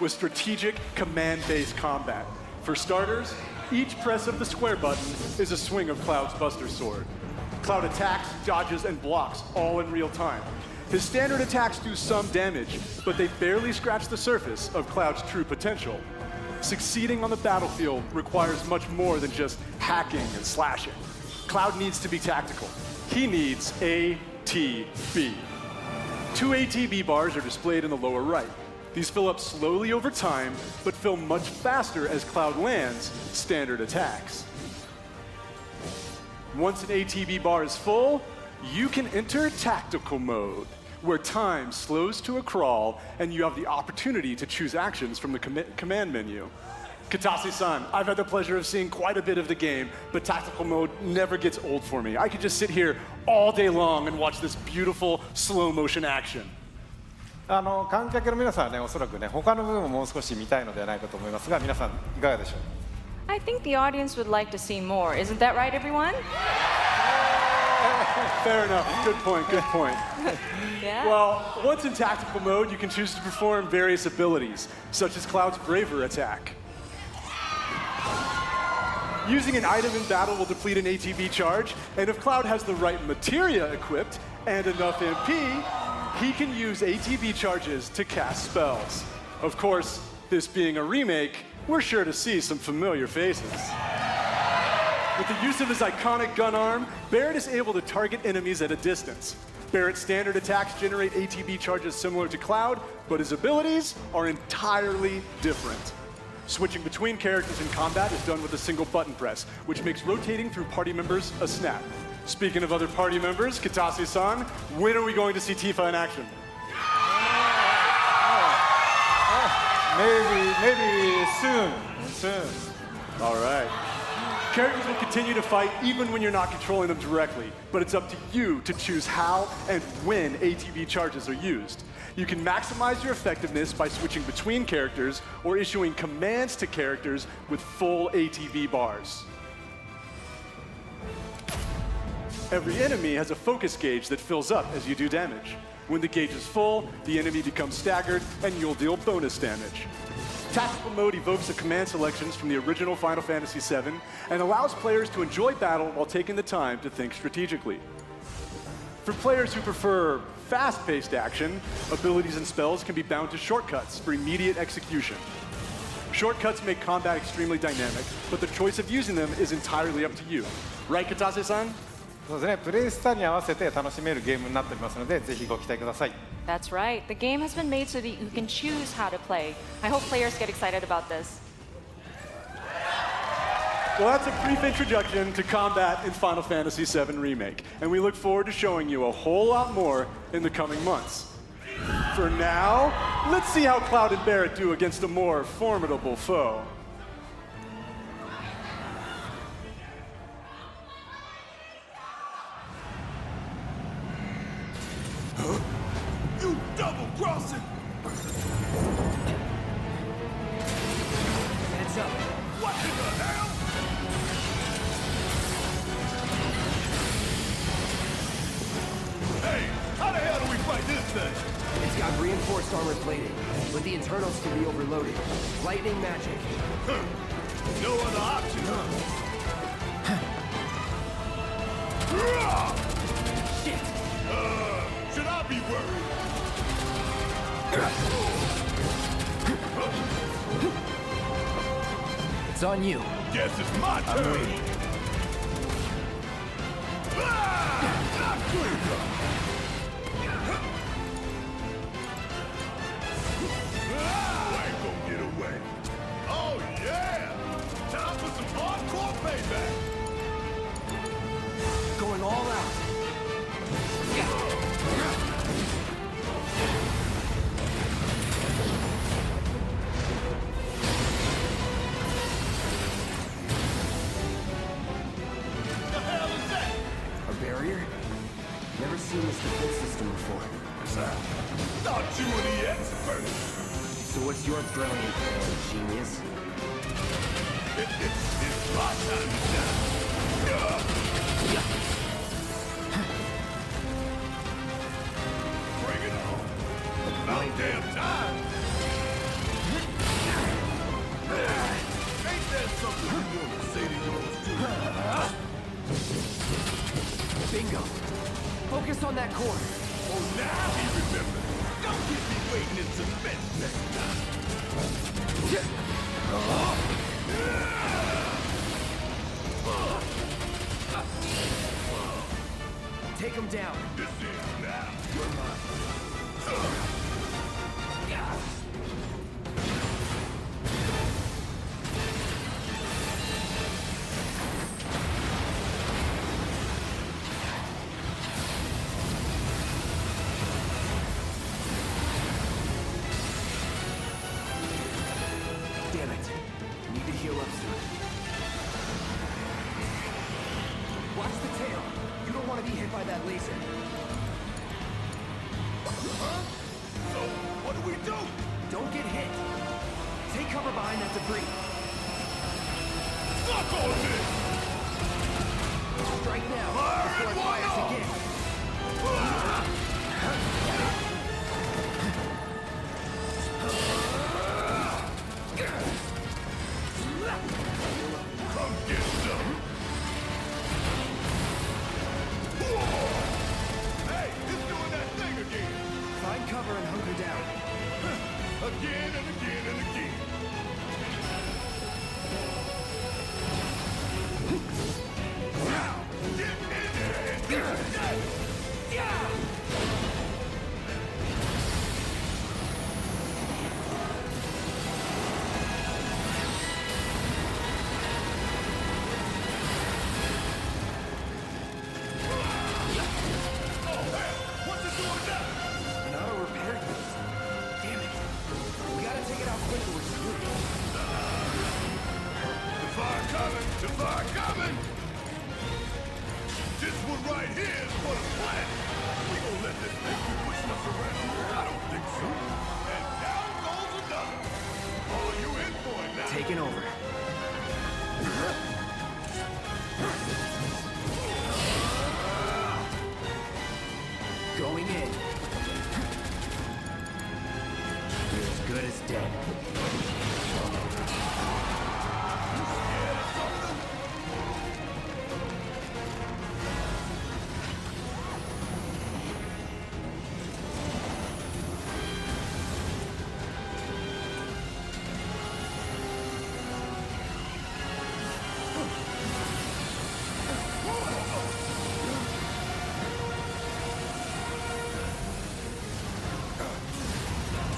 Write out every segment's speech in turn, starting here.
with strategic command-based combat. For starters, each press of the square button is a swing of Cloud's Buster Sword. Cloud attacks, dodges, and blocks all in real time. His standard attacks do some damage, but they barely scratch the surface of Cloud's true potential. Succeeding on the battlefield requires much more than just hacking and slashing. Cloud needs to be tactical. He needs ATB. 2 ATB bars are displayed in the lower right. These fill up slowly over time, but fill much faster as Cloud lands standard attacks. Once an ATB bar is full, you can enter tactical mode, where time slows to a crawl and you have the opportunity to choose actions from the command menu. Katase-san, I've had the pleasure of seeing quite a bit of the game, but tactical mode never gets old for me. I could just sit here all day long and watch this beautiful slow motion action. 観客の皆さんはね、おそらくね、他の部分ももう少し見たいのではないかと思いますが、皆さんいかがでしょう? I think the audience would like to see more. Isn't that right, everyone? Fair enough. Good point, good point. Yeah. Well, once in tactical mode, you can choose to perform various abilities, such as Cloud's Braver attack. Using an item in battle will deplete an ATB charge, and if Cloud has the right materia equipped and enough MP, he can use ATB charges to cast spells. Of course, this being a remake, we're sure to see some familiar faces. With the use of his iconic gun arm, Barrett is able to target enemies at a distance. Barrett's standard attacks generate ATB charges similar to Cloud, but his abilities are entirely different. Switching between characters in combat is done with a single button press, which makes rotating through party members a snap. Speaking of other party members, Katase-san, when are we going to see Tifa in action? Maybe soon. All right. Characters will continue to fight even when you're not controlling them directly, but it's up to you to choose how and when ATB charges are used. You can maximize your effectiveness by switching between characters or issuing commands to characters with full ATB bars. Every enemy has a focus gauge that fills up as you do damage. When the gauge is full, the enemy becomes staggered and you'll deal bonus damage. Tactical mode evokes the command selections from the original Final Fantasy VII and allows players to enjoy battle while taking the time to think strategically. For players who prefer fast-paced action, abilities and spells can be bound to shortcuts for immediate execution. Shortcuts make combat extremely dynamic, but the choice of using them is entirely up to you. Right, Katase-san? そうですね、プレイスタイルに合わせて楽しめるゲームになっておりますので、ぜひご期待ください。That's right. The game has been made so that you can choose how to play. I hope players get excited about this. Well, that's a brief introduction to combat in Final Fantasy VII Remake, and we look forward to showing you a whole lot more in the coming months. For now, let's see how Cloud and Barrett do against a more formidable foe. You double-crossing! Heads up. What in the hell? Hey, how the hell do we fight this thing? It's got reinforced armor plating, but the internals can be overloaded. Lightning magic. No other option, huh? Shit! Should I be worried? It's on you. Guess it's my turn. I'm waiting. Not clear cut. Ain't gonna get away. Oh yeah! Time for some hardcore payback. Going all out. The hell is that? A barrier? Never seen this defense system before. Thought you were the expert. So what's your brilliant plan, genius? It's my time to shine. Bring it on. About damn time. around that corner. Oh, now he remembers. Don't keep me waiting in suspense next time. Take him down. This is now. You're mine. Damn it. Need to heal up soon. Watch the tail. You don't want to be hit by that laser. So, what do we do? Don't get hit. Take cover behind that debris. Suck on this! Strike now Fire before and it one fires off! again. Come get some. Hey, it's doing that thing again. Find cover and hunker down. Again and again and again. Now, get in there and get that. Oh, hell, what's it doing now? An auto repair unit. Damn it. We gotta take it out quick or we're screwed. The fire coming! The fire coming! This one right here is for the planet! We gonna let this thing be pushing us around? I don't think so. And down goes another. Oh, you in for it now? Taking over. Going in. You're as good as dead.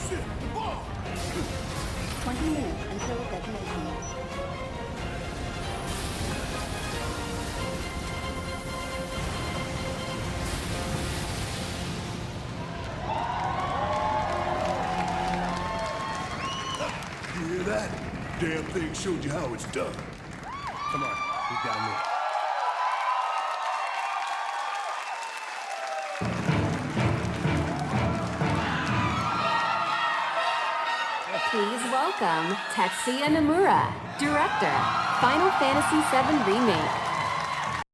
Shit, bomb! 20 minutes until detonation. You hear that? Damn thing showed you how it's done. Come on, we gotta move. Please welcome Tetsuya Nomura, director, Final Fantasy VII Remake.